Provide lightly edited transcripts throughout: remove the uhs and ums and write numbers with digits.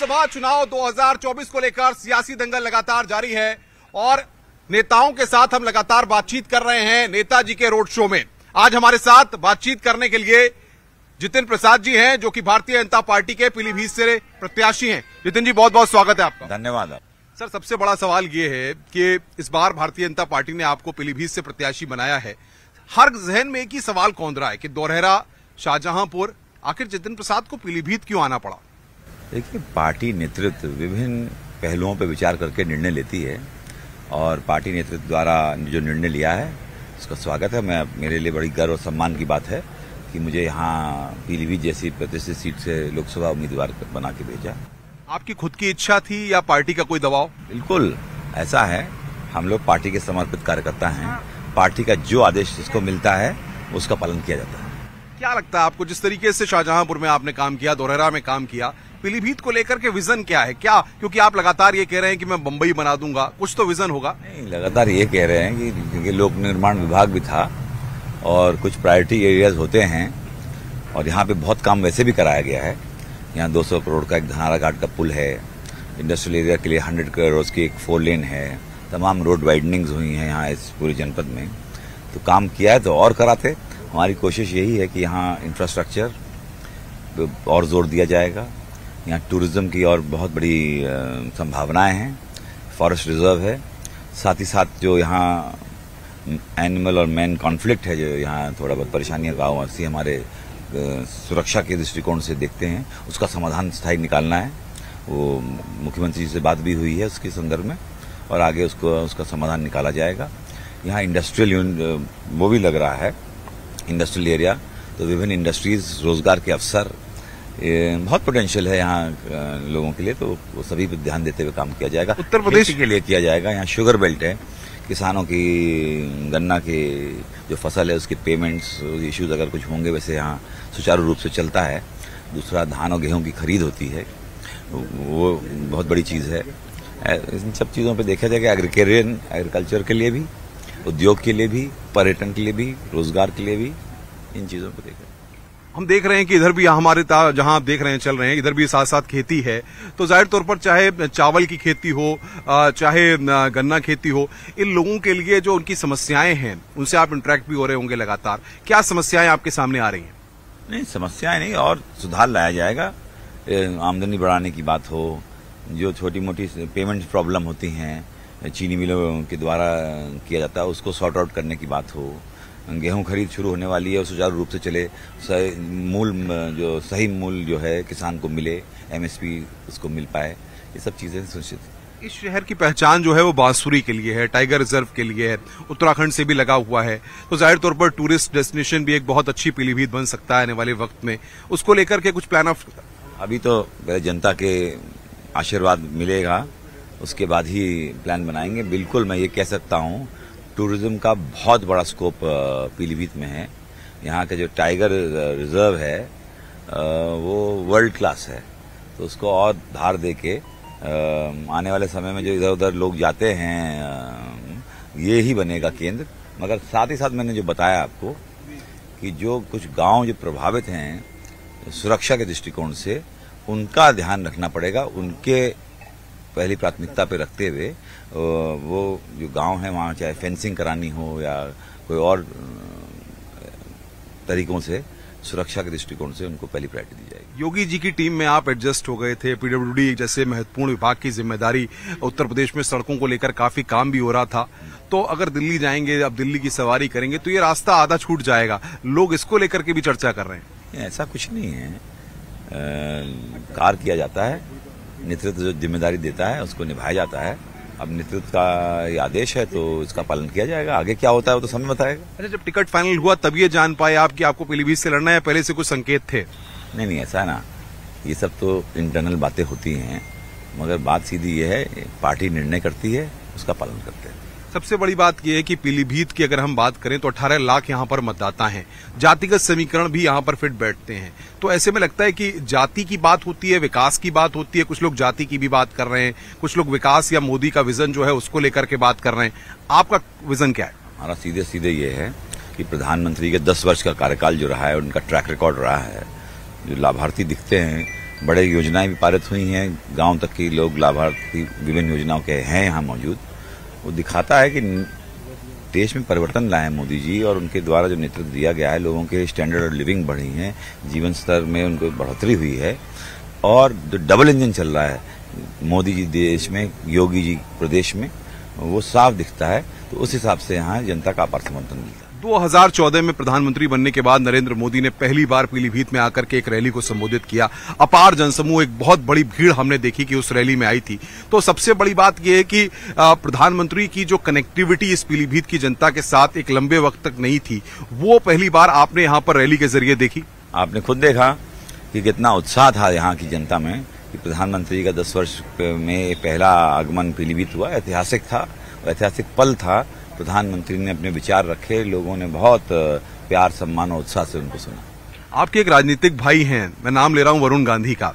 लोकसभा चुनाव 2024 को लेकर सियासी दंगल लगातार जारी है और नेताओं के साथ हम लगातार बातचीत कर रहे हैं नेताजी के रोड शो में। आज हमारे साथ बातचीत करने के लिए जितिन प्रसाद जी हैं, जो कि भारतीय जनता पार्टी के पीलीभीत से प्रत्याशी हैं। जितिन जी, बहुत बहुत स्वागत है आपका। धन्यवाद। सर, सबसे बड़ा सवाल ये है कि इस बार भारतीय जनता पार्टी ने आपको पीलीभीत से प्रत्याशी बनाया है। हर जहन में एक ही सवाल कौंध रहा है कि दोरहरा, शाहजहांपुर, आखिर जितिन प्रसाद को पीलीभीत क्यों आना पड़ा? देखिए, पार्टी नेतृत्व विभिन्न पहलुओं पर विचार करके निर्णय लेती है और पार्टी नेतृत्व द्वारा जो निर्णय लिया है उसका स्वागत है। मेरे लिए बड़ी गर्व और सम्मान की बात है कि मुझे यहाँ पीलीभीत जैसी प्रतिष्ठित सीट से लोकसभा उम्मीदवार बना के भेजा। आपकी खुद की इच्छा थी या पार्टी का कोई दबाव? बिल्कुल ऐसा है, हम लोग पार्टी के समर्पित कार्यकर्ता हैं। पार्टी का जो आदेश जिसको मिलता है उसका पालन किया जाता है। क्या लगता है आपको, जिस तरीके से शाहजहांपुर में आपने काम किया, दोरहरा में काम किया, पीलीभीत को लेकर के विजन क्या है? क्या, क्योंकि आप लगातार ये कह रहे हैं कि मैं बंबई बना दूंगा, कुछ तो विजन होगा। नहीं, लगातार ये कह रहे हैं कि क्योंकि लोक निर्माण विभाग भी था और कुछ प्रायोरिटी एरियाज होते हैं और यहाँ पे बहुत काम वैसे भी कराया गया है। यहाँ 200 करोड़ का एक धनारा घाट का पुल है, इंडस्ट्रियल एरिया के लिए 100 करोड़ की एक 4 लेन है, तमाम रोड वाइडनिंग्स हुई हैं यहाँ इस पूरे जनपद में। तो काम किया है तो और कराते। हमारी कोशिश यही है कि यहाँ इंफ्रास्ट्रक्चर और जोर दिया जाएगा। यहाँ टूरिज्म की और बहुत बड़ी संभावनाएं हैं, फॉरेस्ट रिजर्व है, साथ ही साथ जो यहाँ एनिमल और मैन कॉन्फ्लिक्ट है, जो यहाँ थोड़ा बहुत परेशानियां गाँववासी हमारे सुरक्षा के दृष्टिकोण से देखते हैं, उसका समाधान स्थायी निकालना है। वो मुख्यमंत्री जी से बात भी हुई है उसके संदर्भ में और आगे उसका समाधान निकाला जाएगा। यहाँ इंडस्ट्रियल वो भी लग रहा है, इंडस्ट्रियल एरिया, तो विभिन्न इंडस्ट्रीज, रोजगार के अवसर, बहुत पोटेंशियल है यहाँ लोगों के लिए, तो वो सभी पर ध्यान देते हुए काम किया जाएगा। उत्तर प्रदेश के लिए किया जाएगा। यहाँ शुगर बेल्ट है, किसानों की गन्ना की जो फसल है उसके पेमेंट्स इश्यूज अगर कुछ होंगे, वैसे यहाँ सुचारू रूप से चलता है। दूसरा, धान और गेहूं की खरीद होती है, वो बहुत बड़ी चीज़ है। इन सब चीज़ों पे देखा जाएगा, एग्रीकल्चर के लिए भी, उद्योग के लिए भी, पर्यटन के लिए भी, रोजगार के लिए भी, इन चीज़ों को देखा। हम देख रहे हैं कि इधर भी हमारे जहां आप देख रहे हैं चल रहे हैं, इधर भी साथ साथ खेती है, तो जाहिर तौर पर चाहे चावल की खेती हो, चाहे गन्ना खेती हो, इन लोगों के लिए जो उनकी समस्याएं हैं उनसे आप इंटरेक्ट भी हो रहे होंगे लगातार। क्या समस्याएं आपके सामने आ रही हैं? नहीं, समस्याएं नहीं, और सुधार लाया जाएगा। आमदनी बढ़ाने की बात हो, जो छोटी मोटी पेमेंट प्रॉब्लम होती हैं चीनी मिलों के द्वारा किया जाता है, उसको सॉर्ट आउट करने की बात हो, गेहूं खरीद शुरू होने वाली है और सुचारू रूप से चले, सही मूल्य जो है किसान को मिले, एमएसपी उसको मिल पाए, ये सब चीजें सुनिश्चित। इस शहर की पहचान जो है वो बांसुरी के लिए है, टाइगर रिजर्व के लिए है, उत्तराखंड से भी लगा हुआ है, तो जाहिर तौर पर टूरिस्ट डेस्टिनेशन भी एक बहुत अच्छी पीलीभीत बन सकता है आने वाले वक्त में। उसको लेकर के कुछ प्लान ऑफ? अभी तो जनता के आशीर्वाद मिलेगा, उसके बाद ही प्लान बनाएंगे। बिल्कुल मैं ये कह सकता हूँ, टूरिज्म का बहुत बड़ा स्कोप पीलीभीत में है। यहाँ का जो टाइगर रिजर्व है वो वर्ल्ड क्लास है, तो उसको और धार दे के आने वाले समय में जो इधर उधर लोग जाते हैं, ये ही बनेगा केंद्र। मगर साथ ही साथ मैंने जो बताया आपको कि जो कुछ गांव जो प्रभावित हैं सुरक्षा के दृष्टिकोण से, उनका ध्यान रखना पड़ेगा। उनके पहली प्राथमिकता पे रखते हुए वो जो गांव है वहाँ चाहे फेंसिंग करानी हो या कोई और तरीकों से सुरक्षा के दृष्टिकोण से उनको पहली प्रायोरिटी दी जाएगी। योगी जी की टीम में आप एडजस्ट हो गए थे, पीडब्ल्यूडी जैसे महत्वपूर्ण विभाग की जिम्मेदारी, उत्तर प्रदेश में सड़कों को लेकर काफी काम भी हो रहा था, तो अगर दिल्ली जाएंगे, अब दिल्ली की सवारी करेंगे तो ये रास्ता आधा छूट जाएगा। लोग इसको लेकर के भी चर्चा कर रहे हैं। ऐसा कुछ नहीं है, कार्य किया जाता है, नेतृत्व जो जिम्मेदारी देता है उसको निभाया जाता है। अब नेतृत्व का ये आदेश है तो इसका पालन किया जाएगा। आगे क्या होता है वो तो समय बताएगा। अच्छा, जब टिकट फाइनल हुआ तब ये जान पाए आप कि आपको पीलीभीत से लड़ना है, पहले से कुछ संकेत थे? नहीं, ऐसा है ना, ये सब तो इंटरनल बातें होती हैं, मगर बात सीधी ये है, पार्टी निर्णय करती है, उसका पालन करते हैं। सबसे बड़ी बात यह है कि पीलीभीत की अगर हम बात करें तो 18 लाख यहाँ पर मतदाता हैं, जातिगत समीकरण भी यहाँ पर फिट बैठते हैं, तो ऐसे में लगता है कि जाति की बात होती है, विकास की बात होती है, कुछ लोग जाति की भी बात कर रहे हैं, कुछ लोग विकास या मोदी का विजन जो है उसको लेकर के बात कर रहे हैं। आपका विजन क्या है? हमारा सीधे सीधे ये है कि प्रधानमंत्री के 10 वर्ष का कार्यकाल जो रहा है, उनका ट्रैक रिकॉर्ड रहा है, जो लाभार्थी दिखते हैं बड़े योजनाएं भी पारित हुई हैं, गांव तक के लोग लाभार्थी विभिन्न योजनाओं के हैं यहाँ मौजूद। वो दिखाता है कि देश में परिवर्तन लाए हैं मोदी जी, और उनके द्वारा जो नेतृत्व दिया गया है, लोगों के स्टैंडर्ड ऑफ लिविंग बढ़ी है, जीवन स्तर में उनको बढ़ोतरी हुई है, और जो डबल इंजन चल रहा है मोदी जी देश में, योगी जी प्रदेश में, वो साफ दिखता है। तो उस हिसाब से यहाँ जनता का अपार समर्थन मिलता है। 2014 में प्रधानमंत्री बनने के बाद नरेंद्र मोदी ने पहली बार पीलीभीत में आकर के एक रैली को संबोधित किया। अपार जनसमूह, एक बहुत बड़ी भीड़ हमने देखी कि उस रैली में आई थी। तो सबसे बड़ी बात यह है कि प्रधानमंत्री की जो कनेक्टिविटी इस पीलीभीत की जनता के साथ एक लंबे वक्त तक नहीं थी, वो पहली बार आपने यहाँ पर रैली के जरिए देखी। आपने खुद देखा कि कितना उत्साह था यहाँ की जनता में कि प्रधानमंत्री का 10 वर्ष में पहला आगमन पीलीभीत हुआ। ऐतिहासिक था, ऐतिहासिक पल था। प्रधानमंत्री ने अपने विचार रखे, लोगों ने बहुत प्यार, सम्मान और उत्साह से उनको सुना। आपके एक राजनीतिक भाई हैं, मैं नाम ले रहा हूं वरुण गांधी का,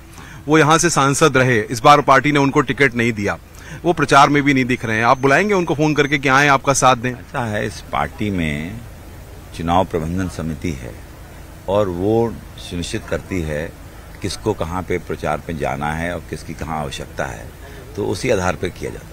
वो यहाँ से सांसद रहे, इस बार पार्टी ने उनको टिकट नहीं दिया, वो प्रचार में भी नहीं दिख रहे हैं। आप बुलाएंगे उनको फोन करके कि आए आपका साथ दें? ऐसा है, इस पार्टी में चुनाव प्रबंधन समिति है और वो सुनिश्चित करती है किसको कहाँ पे प्रचार पे जाना है और किसकी कहाँ आवश्यकता है, तो उसी आधार पर किया जाता है।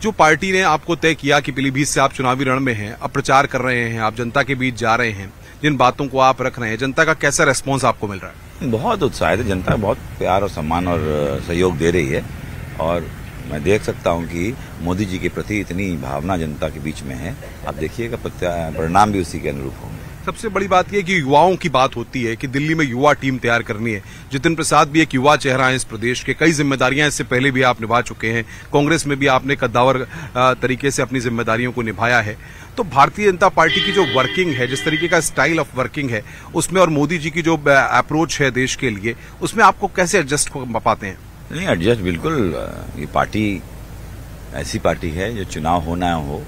जो पार्टी ने आपको तय किया कि पीलीभीत से आप चुनावी रण में हैं, अब प्रचार कर रहे हैं, आप जनता के बीच जा रहे हैं, जिन बातों को आप रख रहे हैं, जनता का कैसा रेस्पॉन्स आपको मिल रहा है? बहुत उत्साहित है जनता, बहुत प्यार और सम्मान और सहयोग दे रही है, और मैं देख सकता हूं कि मोदी जी के प्रति इतनी भावना जनता के बीच में है। आप देखिएगा परिणाम भी उसी के अनुरूप होंगे। सबसे बड़ी बात यह कि युवाओं की बात होती है कि दिल्ली में युवा टीम तैयार करनी है। जितिन प्रसाद भी एक युवा चेहरा है इस प्रदेश के, कई जिम्मेदारियां इससे पहले भी आप निभा चुके हैं, कांग्रेस में भी आपने कद्दावर तरीके से अपनी जिम्मेदारियों को निभाया है। तो भारतीय जनता पार्टी की जो वर्किंग है, जिस तरीके का स्टाइल ऑफ वर्किंग है उसमें, और मोदी जी की जो अप्रोच है देश के लिए, उसमें आपको कैसे एडजस्ट कर पाते हैं? नहीं, एडजस्ट बिल्कुल। ये पार्टी ऐसी पार्टी है जो चुनाव हो ना हो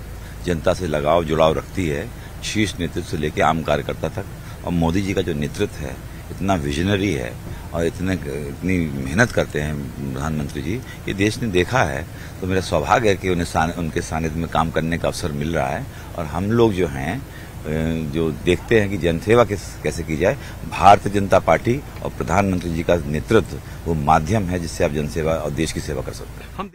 जनता से लगाव जुड़ाव रखती है, शीर्ष नेतृत्व से लेकर आम कार्यकर्ता तक। और मोदी जी का जो नेतृत्व है इतना विजनरी है और इतनी मेहनत करते हैं प्रधानमंत्री जी, ये देश ने देखा है। तो मेरा सौभाग्य है कि उनके सानिध्य में काम करने का अवसर मिल रहा है, और हम लोग जो हैं जो देखते हैं कि जनसेवा कैसे की जाए। भारतीय जनता पार्टी और प्रधानमंत्री जी का नेतृत्व वो माध्यम है जिससे आप जनसेवा और देश की सेवा कर सकते हैं।